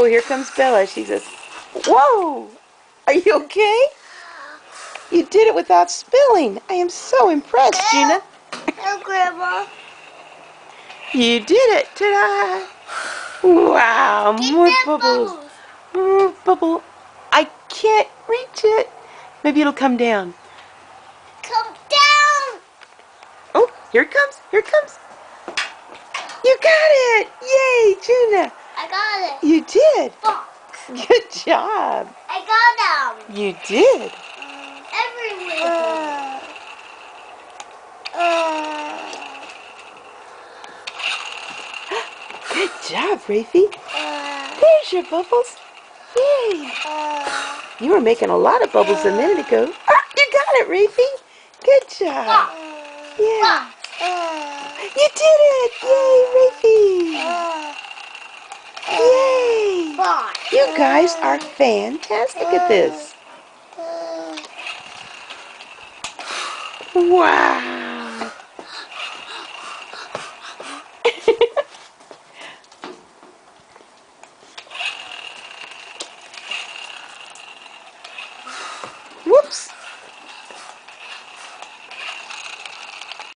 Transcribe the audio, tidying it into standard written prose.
Oh, here comes Bella. She says, "Whoa! Are you okay? You did it without spilling. I am so impressed, Junuh." Hello, Grandma. You did it! Ta-da! Wow, Get more that bubbles. bubbles. More bubble. I can't reach it. Maybe it'll come down. Come down. Oh, here it comes. Here it comes. You got it! Yay, Junuh! I got it. You did. Box. Good job. I got them. You did. Everywhere. Good job, Rafie. There's your bubbles. Yay! You were making a lot of bubbles a minute ago. Ah, you got it, Rafie. Good job. Yeah. You did it! Yay, Rafie! Yay! You guys are fantastic at this. Wow! Whoops!